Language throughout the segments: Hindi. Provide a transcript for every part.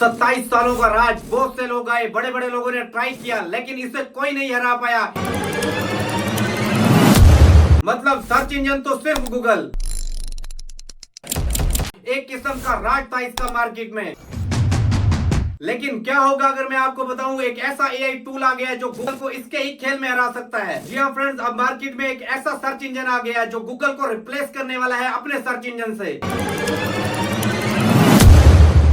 27 सालों का राज, बहुत से लोग आए, बड़े बड़े लोगों ने ट्राई किया, लेकिन इसे कोई नहीं हरा पाया। मतलब सर्च इंजन तो सिर्फ गूगल। एक किस्म का राज था इसका मार्केट में। लेकिन क्या होगा अगर मैं आपको बताऊं, एक ऐसा एआई टूल आ गया है जो गूगल को इसके ही खेल में हरा सकता है। जी हाँ फ्रेंड्स, अब मार्केट में एक ऐसा सर्च इंजन आ गया है जो गूगल को रिप्लेस करने वाला है अपने सर्च इंजन से।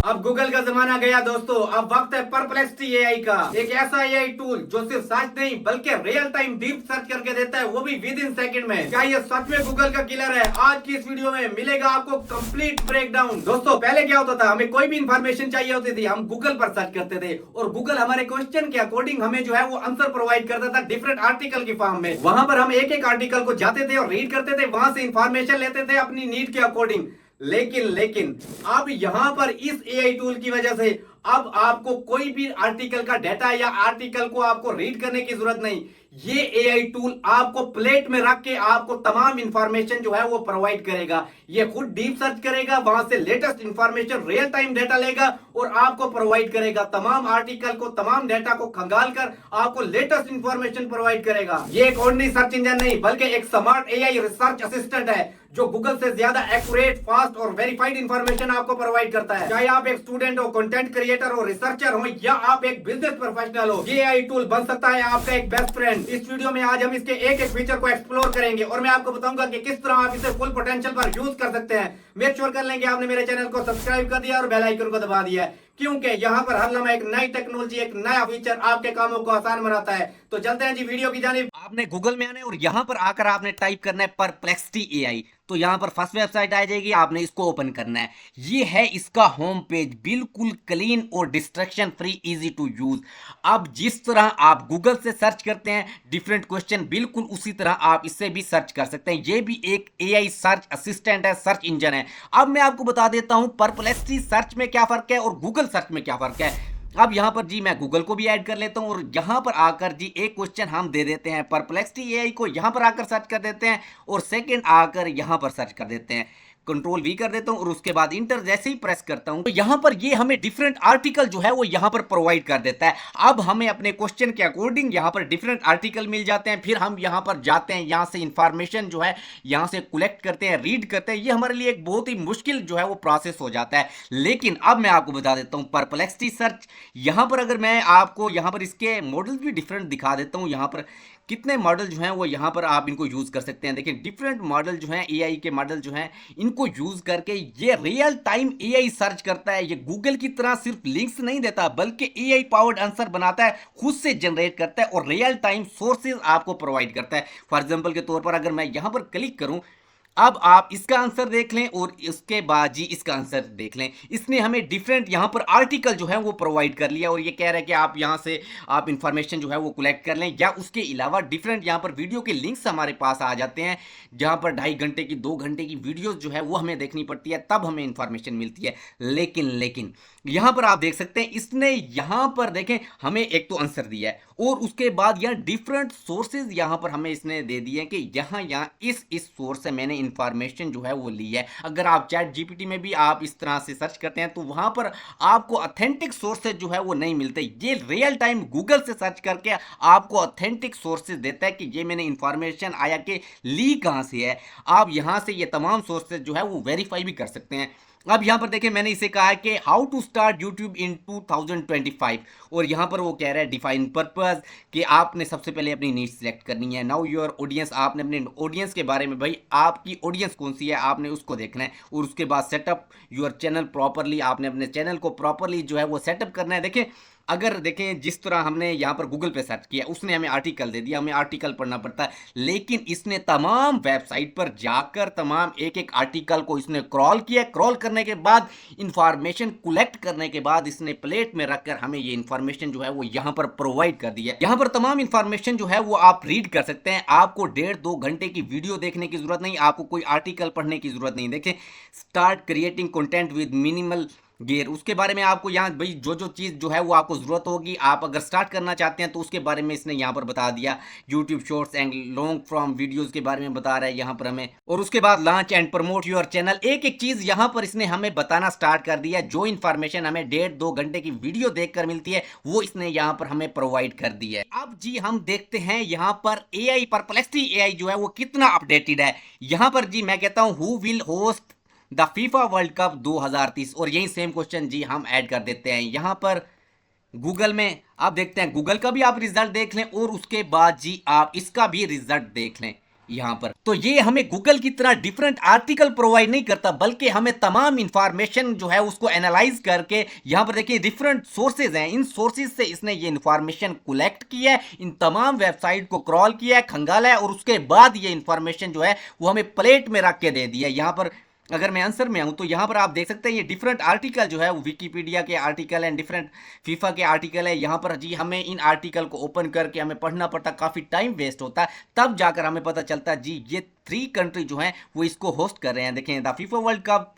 अब गूगल का जमाना गया दोस्तों, अब वक्त है परप्लेक्सिटी एआई का। एक ऐसा एआई टूल जो सिर्फ सर्च नहीं बल्कि रियल टाइम डीप सर्च करके देता है, वो भी विद इन सेकंड में। क्या ये सच में गूगल का किलर है? आज की इस वीडियो में मिलेगा आपको कंप्लीट ब्रेकडाउन। दोस्तों पहले क्या होता था, हमें कोई भी इंफॉर्मेशन चाहिए होती थी, हम गूगल पर सर्च करते थे और गूगल हमारे क्वेश्चन के अकॉर्डिंग हमें जो है वो आंसर प्रोवाइड करता था डिफरेंट आर्टिकल की फॉर्म में। वहां पर हम एक एक आर्टिकल को जाते थे और रीड करते थे, वहां से इंफॉर्मेशन लेते थे अपनी नीड के अकॉर्डिंग। लेकिन अब यहां पर इस एआई टूल की वजह से अब आपको कोई भी आर्टिकल का डाटा या आर्टिकल को आपको रीड करने की जरूरत नहीं। ये एआई टूल आपको प्लेट में रख के आपको तमाम इंफॉर्मेशन जो है वो प्रोवाइड करेगा। ये खुद डीप सर्च करेगा, वहां से latest information real time data लेगा और आपको प्रोवाइड करेगा। तमाम आर्टिकल को, तमाम डाटा को खंगाल कर आपको लेटेस्ट इंफॉर्मेशन प्रोवाइड करेगा। ये एक ऑर्डिनरी सर्च इंजन नहीं बल्कि एक स्मार्ट एआई रिसर्च असिस्टेंट है जो गूगल से ज्यादा एक्यूरेट, फास्ट और वेरीफाइड इंफॉर्मेशन आपको प्रोवाइड करता है। चाहे आप एक स्टूडेंट हो, कंटेंट क्रिएटर हो, रिसर्चर हो या आप एक बिजनेस प्रोफेशनल हो, ये एआई टूल बन सकता है आपका एक बेस्ट फ्रेंड। इस वीडियो में आज हम इसके एक एक फीचर को एक्सप्लोर करेंगे और मैं आपको बताऊंगा कि किस तरह आप इसे फुल पोटेंशियल पर यूज कर सकते हैं। मेक श्योर कर लेंगे आपने मेरे चैनल को सब्सक्राइब कर दिया और बेल आइकन को दबा दिया है, क्योंकि यहाँ पर हर लम्हा एक नई टेक्नोलॉजी, एक नया फीचर आपके कामों को आसान बनाता है। तो चलते हैं जी वीडियो की जानिब। आपने गूगल में आना है और यहाँ पर आकर आपने टाइप करना है परप्लेक्सिटी एआई। तो यहाँ पर फर्स्ट वेबसाइट आ जाएगी, आपने इसको ओपन करना है। ये है इसका होम पेज, बिल्कुल क्लीन और distraction free, easy to use. अब जिस तरह आप गूगल से सर्च करते हैं डिफरेंट क्वेश्चन, बिल्कुल उसी तरह आप इससे भी सर्च कर सकते हैं। ये भी एक एआई सर्च असिस्टेंट है, सर्च इंजन है। अब मैं आपको बता देता हूं परप्लेक्सिटी सर्च में क्या फर्क है और गूगल सर्च में क्या फर्क है। अब यहां पर जी मैं गूगल को भी ऐड कर लेता हूं और यहां पर आकर जी एक क्वेश्चन हम दे देते हैं परप्लेक्सिटी एआई को, यहां पर आकर सर्च कर देते हैं और सेकंड आकर यहां पर सर्च कर देते हैं। कंट्रोल वी कर देता हूं और उसके बाद इंटर जैसे ही प्रेस करता हूं तो यहां पर ये हमें डिफरेंट आर्टिकल जो है वो यहां पर प्रोवाइड कर देता है। अब हमें अपने क्वेश्चन के अकॉर्डिंग यहां पर डिफरेंट आर्टिकल मिल जाते हैं, फिर हम यहां पर जाते हैं, यहां से इंफॉर्मेशन जो है यहां से कलेक्ट करते हैं, रीड करते हैं। ये हमारे लिए एक बहुत ही मुश्किल जो है वो प्रोसेस हो जाता है। लेकिन अब मैं आपको बता देता हूं परप्लेक्सिटी सर्च, यहां पर अगर मैं आपको यहां पर इसके मॉडल भी डिफरेंट दिखा देता हूं, यहां पर कितने मॉडल जो हैं वो यहाँ पर आप इनको यूज़ कर सकते हैं। देखिए डिफरेंट मॉडल जो हैं, एआई के मॉडल जो हैं, इनको यूज़ करके ये रियल टाइम एआई सर्च करता है। ये गूगल की तरह सिर्फ लिंक्स नहीं देता बल्कि एआई पावर्ड आंसर बनाता है, खुद से जनरेट करता है और रियल टाइम सोर्सेज आपको प्रोवाइड करता है। फॉर एग्जाम्पल के तौर पर अगर मैं यहाँ पर क्लिक करूँ, अब आप इसका आंसर देख लें और इसके बाद जी इसका आंसर देख लें। इसने हमें डिफरेंट यहाँ पर आर्टिकल जो है वो प्रोवाइड कर लिया और ये कह रहा है कि आप यहाँ से आप इंफॉर्मेशन जो है वो कलेक्ट कर लें, या उसके अलावा डिफरेंट यहाँ पर वीडियो के लिंक्स हमारे पास आ जाते हैं, जहाँ पर 2.5 घंटे की 2 घंटे की वीडियोस जो है वो हमें देखनी पड़ती है, तब हमें इंफॉर्मेशन मिलती है। लेकिन यहाँ पर आप देख सकते हैं इसने यहाँ पर देखें हमें एक तो आंसर दिया है और उसके बाद यहाँ डिफरेंट सोर्सेज यहाँ पर हमें इसने दे दिए हैं कि यहाँ इस सोर्स से मैंने इंफॉर्मेशन जो है वो ली है। अगर आप चैट जीपीटी में भी आप इस तरह से सर्च करते हैं तो वहां पर आपको ऑथेंटिक सोर्सेज जो है वो नहीं मिलते। ये रियल टाइम गूगल से सर्च करके आपको ऑथेंटिक सोर्सेज देता है कि ये मैंने इंफॉर्मेशन आया कि ली कहां से है। आप यहां से ये तमाम सोर्सेज जो है वो वेरीफाई भी कर सकते हैं। अब यहाँ पर देखें मैंने इसे कहा है कि how to start YouTube in 2025 और यहाँ पर वो कह रहा है डिफाइन पर्पस, कि आपने सबसे पहले अपनी नीड सिलेक्ट करनी है। नाउ योर ऑडियंस, आपने अपने ऑडियंस के बारे में, भाई आपकी ऑडियंस कौन सी है आपने उसको देखना है। और उसके बाद सेटअप योर चैनल प्रॉपरली, आपने अपने चैनल को प्रॉपरली जो है वो सेटअप करना है। देखें अगर देखें जिस तरह हमने यहाँ पर गूगल पे सर्च किया, उसने हमें आर्टिकल दे दिया, हमें आर्टिकल पढ़ना पड़ता है, लेकिन इसने तमाम वेबसाइट पर जाकर तमाम एक एक आर्टिकल को इसने क्रॉल किया। क्रॉल करने के बाद इंफॉर्मेशन कलेक्ट करने के बाद इसने प्लेट में रखकर हमें ये इंफॉर्मेशन जो है वो यहाँ पर प्रोवाइड कर दी है। यहाँ पर तमाम इंफॉर्मेशन जो है वो आप रीड कर सकते हैं। आपको 1.5-2 घंटे की वीडियो देखने की जरूरत नहीं, आपको कोई आर्टिकल पढ़ने की जरूरत नहीं। देखें start creating content with minimal gear, उसके बारे में आपको यहाँ भाई जो जो चीज़ जो है वो आपको ज़रूरत होगी, आप अगर स्टार्ट करना चाहते हैं तो उसके बारे में इसने यहाँ पर बता दिया। YouTube shorts and long form videos के बारे में बता रहा है यहाँ पर हमें। और उसके बाद launch and promote your channel, एक एक चीज़ यहाँ पर इसने हमें बताना स्टार्ट कर दिया। जो इन्फॉर्मेशन हमें 1.5-2 घंटे की वीडियो देखकर मिलती है वो इसने यहाँ पर हमें प्रोवाइड कर दी है। अब जी हम देखते हैं यहाँ पर AI परप्लेक्सिटी AI जो है वो कितना अपडेटेड है। यहाँ पर जी मैं कहता हूँ who will host the FIFA world cup 2030, और यही सेम क्वेश्चन जी हम ऐड कर देते हैं यहाँ पर गूगल में। आप देखते हैं गूगल का भी आप रिजल्ट देख लें और उसके बाद जी आप इसका भी रिजल्ट देख लें यहाँ पर। तो ये हमें गूगल की तरह डिफरेंट आर्टिकल प्रोवाइड नहीं करता, बल्कि हमें तमाम इंफॉर्मेशन जो है उसको एनालाइज करके, यहाँ पर देखिए डिफरेंट सोर्सेज हैं, इन सोर्सेज से इसने ये इंफॉर्मेशन कलेक्ट किया है, इन तमाम वेबसाइट को क्रॉल किया है, खंगाला है, और उसके बाद ये इंफॉर्मेशन जो है वो हमें प्लेट में रख के दे दिया है। यहाँ पर अगर मैं आंसर में आऊँ तो यहाँ पर आप देख सकते हैं ये डिफरेंट आर्टिकल जो है वो विकीपीडिया के आर्टिकल एंड डिफरेंट फीफा के आर्टिकल है। यहाँ पर जी हमें इन आर्टिकल को ओपन करके हमें पढ़ना पड़ता, काफ़ी टाइम वेस्ट होता है, तब जाकर हमें पता चलता है जी ये 3 कंट्री जो हैं वो इसको होस्ट कर रहे हैं। देखें, the FIFA world cup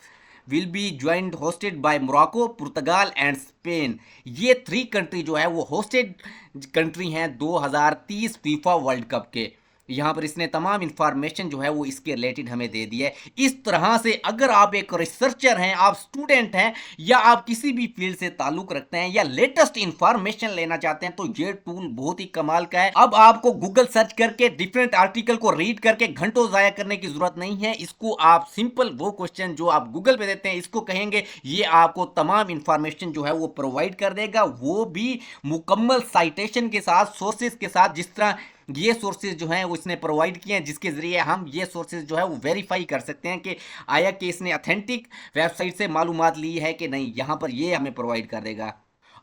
will be joint hosted by Morocco, Portugal and Spain. ये 3 कंट्री जो है वो होस्टेड कंट्री हैं 2030 फीफा वर्ल्ड कप के। यहाँ पर इसने तमाम इंफॉर्मेशन जो है वो इसके रिलेटेड हमें दे दी है। इस तरह से अगर आप एक रिसर्चर हैं, आप स्टूडेंट हैं, या आप किसी भी फील्ड से ताल्लुक रखते हैं या लेटेस्ट इंफॉर्मेशन लेना चाहते हैं तो ये टूल बहुत ही कमाल का है। अब आपको गूगल सर्च करके डिफरेंट आर्टिकल को रीड करके घंटों ज़ाया करने की जरूरत नहीं है। इसको आप सिंपल वो क्वेश्चन जो आप गूगल पे देते हैं इसको कहेंगे, ये आपको तमाम इंफॉर्मेशन जो है वो प्रोवाइड कर देगा, वो भी मुकम्मल साइटेशन के साथ, सोर्सेज के साथ। जिस तरह ये सोर्सेज जो हैं वो इसने प्रोवाइड किए हैं, जिसके ज़रिए हम ये सोर्सेज जो है वो वेरीफाई कर सकते हैं कि आया कि इसने ऑथेंटिक वेबसाइट से मालूमात ली है कि नहीं। यहाँ पर ये हमें प्रोवाइड कर देगा।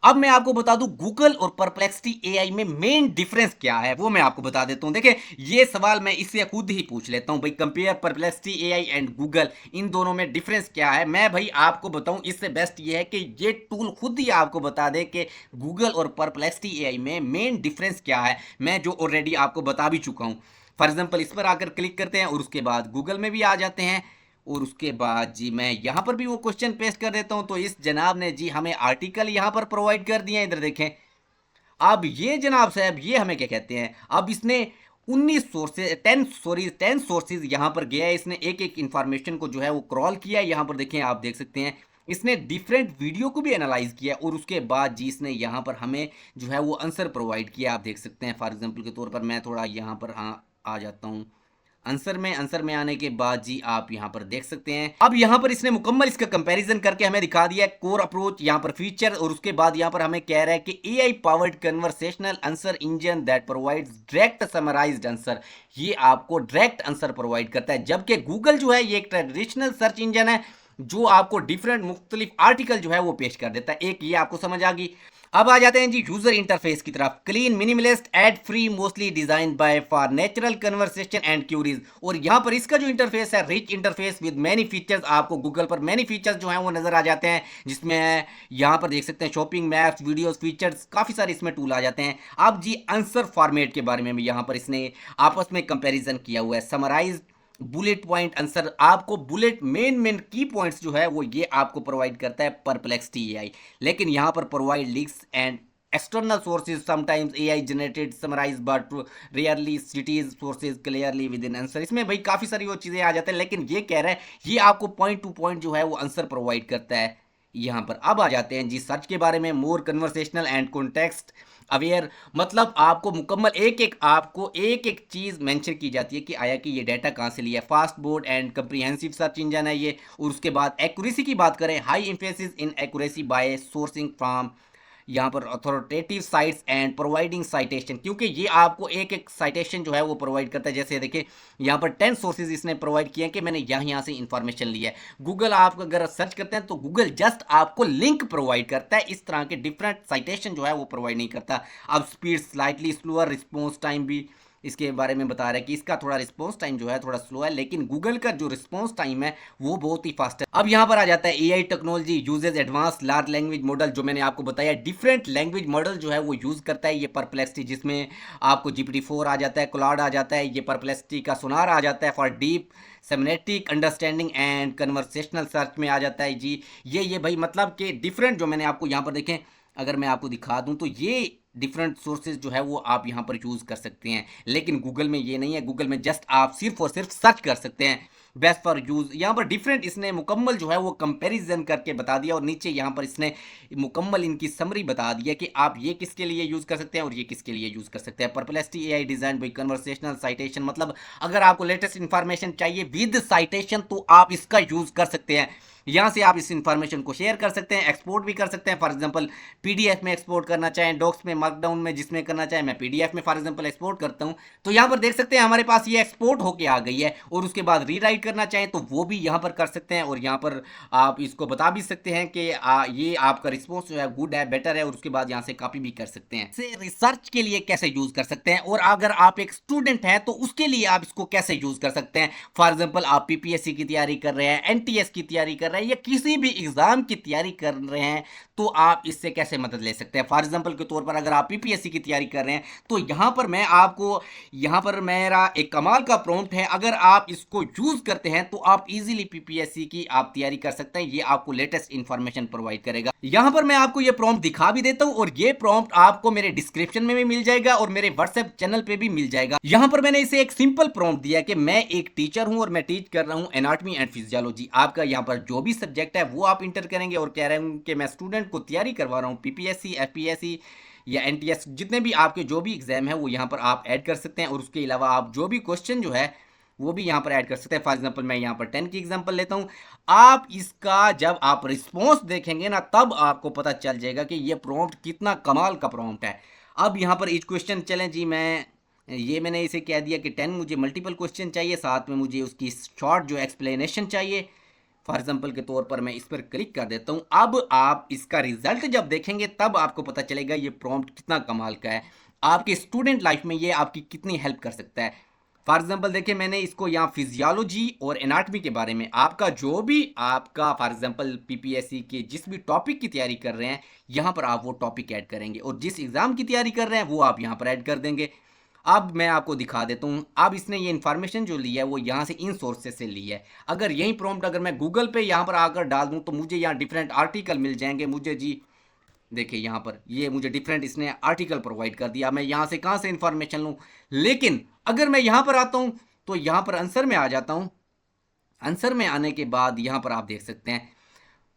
अब मैं आपको बता दूं गूगल और परप्लेक्सिटी AI में मेन डिफरेंस क्या है, वो मैं आपको बता देता हूं। देखिए, ये सवाल मैं इससे खुद ही पूछ लेता हूं भाई, compare perplexity AI and Google, इन दोनों में डिफरेंस क्या है। मैं भाई आपको बताऊं, इससे बेस्ट ये है कि ये टूल खुद ही आपको बता दे कि गूगल और परप्लेक्सिटी AI में मेन डिफरेंस क्या है, मैं जो ऑलरेडी आपको बता भी चुका हूं। फॉर एग्जाम्पल इस पर आकर क्लिक करते हैं और उसके बाद गूगल में भी आ जाते हैं, और उसके बाद जी मैं यहाँ पर भी वो क्वेश्चन पेस्ट कर देता हूँ। तो इस जनाब ने जी हमें आर्टिकल यहाँ पर प्रोवाइड कर दिए हैं, इधर देखें। अब ये जनाब साहब ये हमें क्या कहते हैं, अब इसने 10 सोर्सेज यहाँ पर गया है, इसने एक एक इंफॉर्मेशन को जो है वो क्रॉल किया है। यहाँ पर देखें, आप देख सकते हैं इसने डिफरेंट वीडियो को भी एनालाइज किया, और उसके बाद जी इसने यहाँ पर हमें जो है वो आंसर प्रोवाइड किया। आप देख सकते हैं, फॉर एग्जाम्पल के तौर पर मैं थोड़ा यहाँ पर आ जाता हूँ आंसर में आने के बाद जी आप यहाँ पर देख सकते हैं। अब यहाँ पर इसने मुकम्मल इसका कंपैरिजन करके हमें दिखा दिया है, कोर अप्रोच, यहाँ पर फीचर, और उसके बाद यहाँ पर हमें कह रहा है कि AI powered conversational answer engine that provides direct summarised answer. ये आपको डायरेक्ट आंसर प्रोवाइड करता है, जबकि गूगल जो है ये एक ट्रेडिशनल सर्च इंजन है जो आपको डिफरेंट मुख्तलिफ आर्टिकल जो है वो पेश कर देता है। एक ये आपको समझ आ गई। अब आ जाते हैं जी यूजर इंटरफेस की तरफ। Clean, minimalist, ad free, mostly design by for natural conversation and queries. और यहाँ पर इसका जो इंटरफेस है, rich interface with many features. आपको गूगल पर मैनी फीचर्स जो हैं वो नजर आ जाते हैं, जिसमें यहाँ पर देख सकते हैं शॉपिंग, मैप्स, वीडियोस, फीचर्स, काफी सारे इसमें टूल आ जाते हैं। अब जी आंसर फॉर्मेट के बारे में भी यहाँ पर इसने आपस में कंपेरिजन किया हुआ है। समराइज, बुलेट पॉइंट आंसर, आपको बुलेट मेन की पॉइंट्स जो है वो ये आपको प्रोवाइड करता है परप्लेक्सिटी AI। लेकिन यहाँ पर provide links and external sources, sometimes AI generated summarize but rarely cities sources clearly within answer। इसमें भाई काफ़ी सारी वो चीज़ें आ जाते हैं, लेकिन ये कह रहा है ये आपको पॉइंट टू पॉइंट जो है वो आंसर प्रोवाइड करता है यहाँ पर। अब आ जाते हैं जी सर्च के बारे में। मोर कन्वर्सेशनल एंड कॉन्टेक्स्ट अवेयर, मतलब आपको मुकम्मल आपको एक चीज़ मेंशन की जाती है कि आया कि ये डाटा कहाँ से लिया है। Fast board and comprehensive search engine है ये। और उसके बाद एक्यूरेसी की बात करें, high emphasis in accuracy by sourcing from यहाँ पर authoritative sites and providing citation, क्योंकि ये आपको एक साइटेशन जो है वो प्रोवाइड करता है। जैसे देखिए यहाँ पर 10 सोर्सेज इसने प्रोवाइड किए हैं कि मैंने यहाँ से इंफॉर्मेशन ली है। गूगल आप अगर सर्च करते हैं तो गूगल जस्ट आपको लिंक प्रोवाइड करता है, इस तरह के डिफरेंट साइटेशन जो है वो प्रोवाइड नहीं करता। अब speed slightly slower, response time भी इसके बारे में बता रहा है कि इसका थोड़ा रिस्पॉन्स टाइम जो है थोड़ा स्लो है, लेकिन गूगल का जो रिस्पॉन्स टाइम है वो बहुत ही फास्ट है। अब यहाँ पर आ जाता है AI technology uses advance large language model, जो मैंने आपको बताया डिफरेंट लैंग्वेज मॉडल जो है वो यूज करता है ये परप्लेक्सिटी, जिसमें आपको GPT-4 आ जाता है, क्लाउड आ जाता है, ये परप्लेक्सिटी का सोनार आ जाता है for deep semantic understanding and conversational search में आ जाता है जी। ये भाई मतलब कि डिफरेंट जो मैंने आपको यहाँ पर देखें, अगर मैं आपको दिखा दूं तो ये डिफरेंट सोर्सेज जो है वो आप यहाँ पर यूज़ कर सकते हैं, लेकिन गूगल में ये नहीं है। गूगल में जस्ट आप सिर्फ और सिर्फ सर्च कर सकते हैं बेस्ट फॉर यूज़। यहाँ पर डिफरेंट इसने मुकम्मल जो है वो कंपैरिजन करके बता दिया, और नीचे यहाँ पर इसने मुकम्मल इनकी समरी बता दिया कि आप ये किसके लिए यूज़ कर सकते हैं और ये किसके लिए यूज़ कर सकते हैं। Perplexity AI design by conversational citation, मतलब अगर आपको लेटेस्ट इन्फॉर्मेशन चाहिए विद साइटेशन तो आप इसका यूज़ कर सकते हैं। यहाँ से आप इस इंफॉर्मेशन को शेयर कर सकते हैं, एक्सपोर्ट भी कर सकते हैं। फॉर एग्जांपल पीडीएफ में एक्सपोर्ट करना चाहें, डॉक्स में, मार्कडाउन में, जिसमें करना चाहें। मैं पीडीएफ में फॉर एग्जांपल एक्सपोर्ट करता हूँ, तो यहाँ पर देख सकते हैं हमारे पास ये एक्सपोर्ट होके आ गई है। और उसके बाद रीराइट करना चाहें तो वो भी यहाँ पर कर सकते हैं, और यहाँ पर आप इसको बता भी सकते हैं कि ये आपका रिस्पॉन्स जो है गुड है, बेटर है, और उसके बाद यहाँ से कॉपी भी कर सकते हैं। से रिसर्च के लिए कैसे यूज कर सकते हैं, और अगर आप एक स्टूडेंट हैं तो उसके लिए आप इसको कैसे यूज कर सकते हैं। फॉर एग्जाम्पल आप पीपीएससी की तैयारी कर रहे हैं, एनटीएस की तैयारी कर रहे हैं, या किसी भी एग्जाम की तैयारी कर रहे हैं, तो आप इससे कैसे मदद ले सकते हैं। फॉर एग्जांपल के तौर पर अगर आप पीपीएससी की तैयारी कर रहे हैं तो यहां पर मैं आपको, यहां पर मेरा एक कमाल का प्रॉम्प्ट है, अगर आप इसको यूज करते हैं तो आप इजीली पीपीएससी की आप तैयारी कर सकते हैं। ये आपको लेटेस्ट इंफॉर्मेशन प्रोवाइड करेगा। यहां पर मैं आपको ये प्रॉम्प्ट दिखा भी देता हूं, और ये प्रॉम्प्ट आपको मेरे डिस्क्रिप्शन में भी मिल जाएगा और मेरे व्हाट्सएप चैनल पे भी मिल जाएगा। यहां पर मैंने इसे एक सिंपल प्रॉम्प्ट दिया कि मैं एक टीचर हूं और मैं टीच कर रहा हूं एनाटॉमी एंड फिजियोलॉजी। आपका यहां पर जो भी सब्जेक्ट है वो आप इंटर करेंगे, और कह रहे हूं कि मैं स्टूडेंट को तैयारी करवा रहा हूं पीपीएससी, एफपीएससी या एनटीएस, जितने भी आपके जो भी एग्जाम है वो यहाँ पर आप ऐड कर सकते हैं। और उसके अलावा आप जो भी क्वेश्चन जो है वो भी यहाँ पर ऐड कर सकते हैं। फॉर एग्जांपल मैं यहाँ पर 10 की एग्जांपल लेता हूँ। आप इसका जब आप रिस्पॉन्स देखेंगे ना, तब आपको पता चल जाएगा कि ये प्रॉम्प्ट कितना कमाल का प्रॉम्प्ट है। अब यहाँ पर ईच क्वेश्चन चलें जी, मैंने इसे कह दिया कि 10 मुझे मल्टीपल क्वेश्चन चाहिए, साथ में मुझे उसकी शॉर्ट जो एक्सप्लेनेशन चाहिए। फॉर एग्जाम्पल के तौर पर मैं इस पर क्लिक कर देता हूं। अब आप इसका रिजल्ट जब देखेंगे तब आपको पता चलेगा ये प्रॉम्प्ट कितना कमाल का है, आपके स्टूडेंट लाइफ में ये आपकी कितनी हेल्प कर सकता है। फॉर एग्जाम्पल देखिए, मैंने इसको यहाँ फिजियोलॉजी और एनाटॉमी के बारे में, आपका जो भी आपका फॉर एग्जाम्पल पीपीएससी के जिस भी टॉपिक की तैयारी कर रहे हैं, यहाँ पर आप वो टॉपिक ऐड करेंगे, और जिस एग्जाम की तैयारी कर रहे हैं वो आप यहाँ पर ऐड कर देंगे। अब मैं आपको दिखा देता हूँ। अब इसने ये इन्फॉर्मेशन जो ली है वो यहाँ से इन सोर्सेज से ली है। अगर यही प्रॉम्प्ट अगर मैं गूगल पे यहाँ पर आकर डाल दूँ तो मुझे यहाँ डिफरेंट आर्टिकल मिल जाएंगे। मुझे जी देखिए यहाँ पर ये मुझे डिफरेंट इसने आर्टिकल प्रोवाइड कर दिया। मैं यहाँ से कहाँ से इन्फॉर्मेशन लूँ, लेकिन अगर मैं यहाँ पर आता हूँ तो यहाँ पर आंसर में आ जाता हूँ। आंसर में आने के बाद यहाँ पर आप देख सकते हैं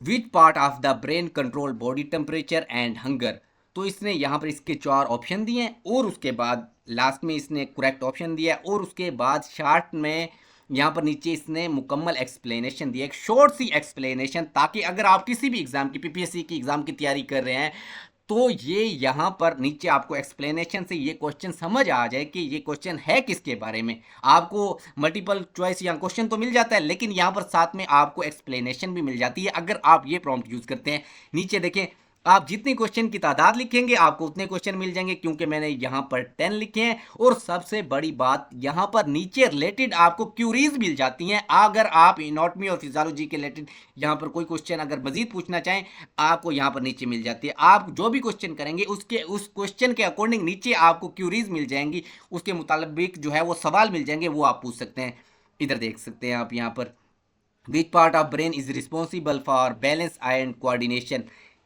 which part of the brain control body temperature and hunger. तो इसने यहाँ पर इसके 4 ऑप्शन दिए हैं, और उसके बाद लास्ट में इसने करेक्ट ऑप्शन दिया है, और उसके बाद शार्ट में यहाँ पर नीचे इसने मुकम्मल एक्सप्लेनेशन दिया, एक शॉर्ट सी एक्सप्लेनेशन, ताकि अगर आप किसी भी एग्जाम की पीपीएससी की एग्जाम की तैयारी कर रहे हैं तो ये यहाँ पर नीचे आपको एक्सप्लेनेशन से ये क्वेश्चन समझ आ जाए कि ये क्वेश्चन है किसके बारे में। आपको मल्टीपल चॉइस या क्वेश्चन तो मिल जाता है, लेकिन यहाँ पर साथ में आपको एक्सप्लेनेशन भी मिल जाती है अगर आप ये प्रॉम्प्ट यूज़ करते हैं। नीचे देखें, आप जितनी क्वेश्चन की तादाद लिखेंगे आपको उतने क्वेश्चन मिल जाएंगे, क्योंकि मैंने यहाँ पर 10 लिखे हैं। और सबसे बड़ी बात, यहाँ पर नीचे रिलेटेड आपको क्यूरीज मिल जाती हैं। अगर आप एनाटॉमी और फिजियोलॉजी के रिलेटेड यहाँ पर कोई क्वेश्चन अगर मजीद पूछना चाहें, आपको यहाँ पर नीचे मिल जाती है। आप जो भी क्वेश्चन करेंगे उसके उस क्वेश्चन के अकॉर्डिंग नीचे आपको क्यूरीज मिल जाएंगी, उसके मुताबिक जो है वो सवाल मिल जाएंगे, वो आप पूछ सकते हैं। इधर देख सकते हैं आप यहाँ पर which part of brain is responsible for balance and coordination.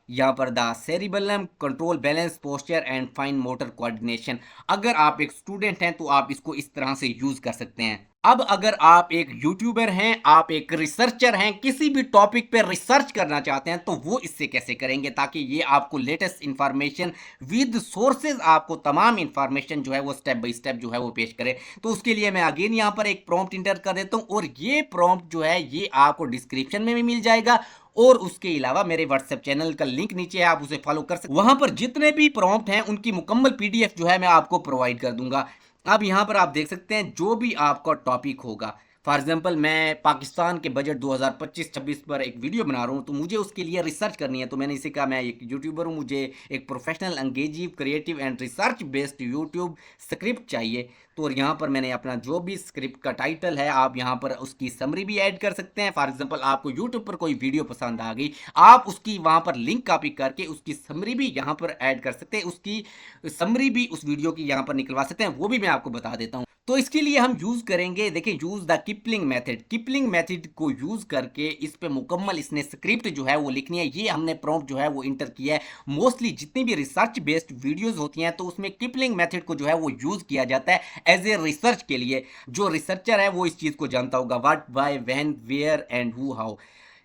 यहाँ पर the cerebellum control balance posture and fine motor coordination. अगर आप एक स्टूडेंट हैं तो आप इसको इस तरह से यूज कर सकते हैं। अब अगर आप एक यूट्यूबर हैं, आप एक रिसर्चर हैं, किसी भी टॉपिक पे रिसर्च करना चाहते हैं, तो वो इससे कैसे करेंगे ताकि ये आपको लेटेस्ट इंफॉर्मेशन विद सोर्सेज, आपको तमाम इंफॉर्मेशन जो है वो स्टेप बाय स्टेप जो है वो पेश करे। तो उसके लिए मैं अगेन यहाँ पर एक प्रॉम्प्ट इंटर कर देता हूँ, और ये प्रॉम्प्ट जो है ये आपको डिस्क्रिप्शन में भी मिल जाएगा, और उसके अलावा मेरे व्हाट्सएप चैनल का लिंक नीचे है, आप उसे फॉलो कर सकते हैं। वहां पर जितने भी प्रॉम्प्ट हैं उनकी मुकम्मल पीडीएफ जो है मैं आपको प्रोवाइड कर दूंगा। अब यहाँ पर आप देख सकते हैं जो भी आपका टॉपिक होगा, फॉर एग्जाम्पल मैं पाकिस्तान के बजट 2025-26 पर एक वीडियो बना रहा हूँ, तो मुझे उसके लिए रिसर्च करनी है। तो मैंने इसे कहा मैं एक यूट्यूबर हूँ, मुझे एक professional, engaging, creative and research based YouTube script चाहिए। तो और यहाँ पर मैंने अपना जो भी स्क्रिप्ट का टाइटल है, आप यहाँ पर उसकी समरी भी ऐड कर सकते हैं। फॉर एग्जाम्पल आपको यूट्यूब पर कोई वीडियो पसंद आ गई, आप उसकी वहाँ पर लिंक कॉपी करके उसकी समरी भी यहाँ पर ऐड कर सकते हैं, उसकी समरी भी उस वीडियो की यहाँ पर निकलवा सकते हैं, वो भी मैं आपको बता देता हूँ। तो इसके लिए हम यूज करेंगे, देखिए, use the Kipling method. Kipling method को यूज करके इस पे मुकम्मल इसने स्क्रिप्ट जो है वो लिखनी है। ये हमने प्रॉम्प्ट जो है वो इंटर किया है। मोस्टली जितनी भी रिसर्च बेस्ड वीडियोस होती हैं तो उसमें किपलिंग मेथड को जो है वो यूज किया जाता है एज ए रिसर्च के लिए। जो रिसर्चर है वो इस चीज को जानता होगा, what, why, when, where and who, how.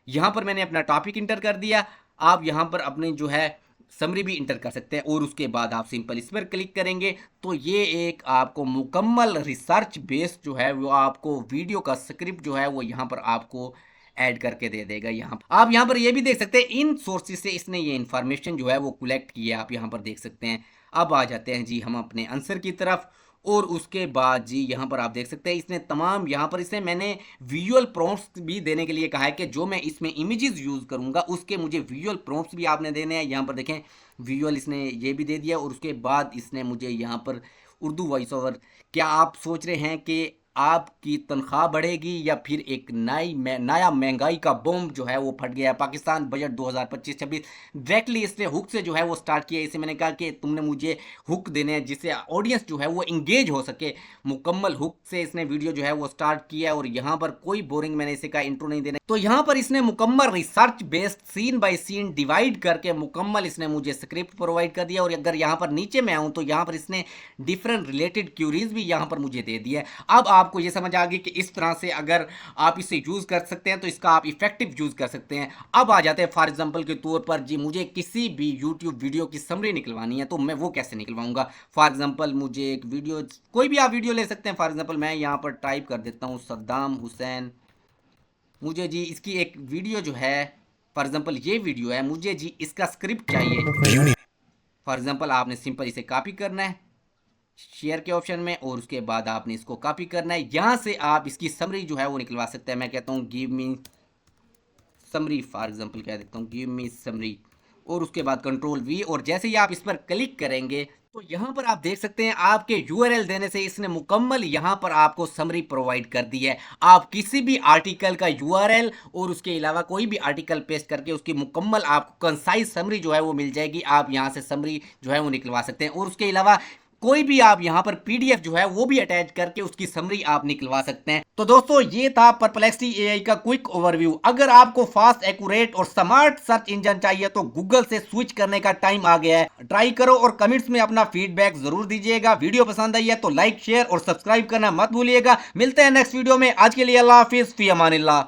यहाँ पर मैंने अपना टॉपिक इंटर कर दिया। आप यहाँ पर अपने जो है समरी भी इंटर कर सकते हैं और उसके बाद आप सिंपल इस पर क्लिक करेंगे तो ये एक आपको मुकम्मल रिसर्च बेस्ड जो है वो आपको वीडियो का स्क्रिप्ट जो है वो यहाँ पर आपको ऐड करके दे देगा। यहाँ आप यहाँ पर ये भी देख सकते हैं इन सोर्सेज से इसने ये इन्फॉर्मेशन जो है वो कलेक्ट की है, आप यहाँ पर देख सकते हैं। अब आ जाते हैं जी हम अपने आंसर की तरफ, और उसके बाद जी यहाँ पर आप देख सकते हैं इसने तमाम यहाँ पर इसने मैंने विजुअल प्रॉम्प्ट्स भी देने के लिए कहा है कि जो मैं इसमें इमेजेस यूज़ करूँगा उसके मुझे विजुअल प्रॉम्प्ट्स भी आपने देने हैं। यहाँ पर देखें विजुअल इसने ये भी दे दिया, और उसके बाद इसने मुझे यहाँ पर उर्दू वॉइस ओवर। क्या आप सोच रहे हैं कि आपकी तनख्वाह बढ़ेगी या फिर एक नया महंगाई का बॉम्ब जो है वो फट गया? पाकिस्तान बजट 2025-26 डायरेक्टली इसने हुक से जो है वो स्टार्ट किया। इसे मैंने कहा कि तुमने मुझे हुक देने हैं जिससे ऑडियंस जो है वो इंगेज हो सके। मुकम्मल हुक से इसने वीडियो जो है वो स्टार्ट किया, और यहाँ पर कोई बोरिंग मैंने इसे कहा इंट्रो नहीं देना। तो यहाँ पर इसने मुकम्मल research based scene by scene divide करके मुकम्मल इसने मुझे स्क्रिप्ट प्रोवाइड कर दिया। और अगर यहाँ पर नीचे मैं आऊँ तो यहाँ पर इसने डिफरेंट रिलेटेड क्यूरीज भी यहाँ पर मुझे दे दिया। अब आपको ये समझ आ गई कि इस तरह से अगर आप इसे यूज कर सकते हैं तो इसका आप इफेक्टिव यूज कर सकते हैं। अब आ जाते हैं फॉर एग्जांपल के तौर पर जी मुझे किसी भी यूट्यूब वीडियो की समरी निकलवानी है, तो मैं वो कैसे निकलवाऊंगा? फॉर एग्जांपल मुझे एक वीडियो, कोई भी आप वीडियो ले सकते हैं। फॉर एग्जांपल मैं यहाँ पर टाइप कर देता हूँ सद्दाम हुसैन। मुझे जी इसकी एक वीडियो जो है, फॉर एग्जांपल ये वीडियो है, मुझे जी इसका स्क्रिप्ट चाहिए। फॉर एग्जांपल आपने सिंपल इसे कॉपी करना है शेयर के ऑप्शन में, और उसके बाद आपने इसको कॉपी करना है। यहाँ से आप इसकी समरी जो है वो निकलवा सकते हैं। मैं कहता हूँ give me summary, for example कह देता हूँ गिव मी समरी, और उसके बाद कंट्रोल वी, और जैसे ही आप इस पर क्लिक करेंगे तो यहाँ पर आप देख सकते हैं आपके यूआरएल देने से इसने मुकम्मल यहाँ पर आपको समरी प्रोवाइड कर दी है। आप किसी भी आर्टिकल का यूआरएल और उसके अलावा कोई भी आर्टिकल पेस्ट करके उसकी मुकम्मल आपको कंसाइज समरी जो है वो मिल जाएगी। आप यहाँ से समरी जो है वो निकलवा सकते हैं, और उसके अलावा कोई भी आप यहाँ पर पीडीएफ जो है वो भी अटैच करके उसकी समरी आप निकलवा सकते हैं। तो दोस्तों ये था परप्लेक्सिटी एआई का क्विक ओवरव्यू। अगर आपको फास्ट, एक्यूरेट और स्मार्ट सर्च इंजन चाहिए तो गूगल से स्विच करने का टाइम आ गया है। ट्राई करो और कमेंट्स में अपना फीडबैक जरूर दीजिएगा। वीडियो पसंद आई है तो लाइक, शेयर और सब्सक्राइब करना मत भूलिएगा। मिलते हैं नेक्स्ट वीडियो में। आज के लिए अल्लाह हाफिज, फी अमानिल्लाह।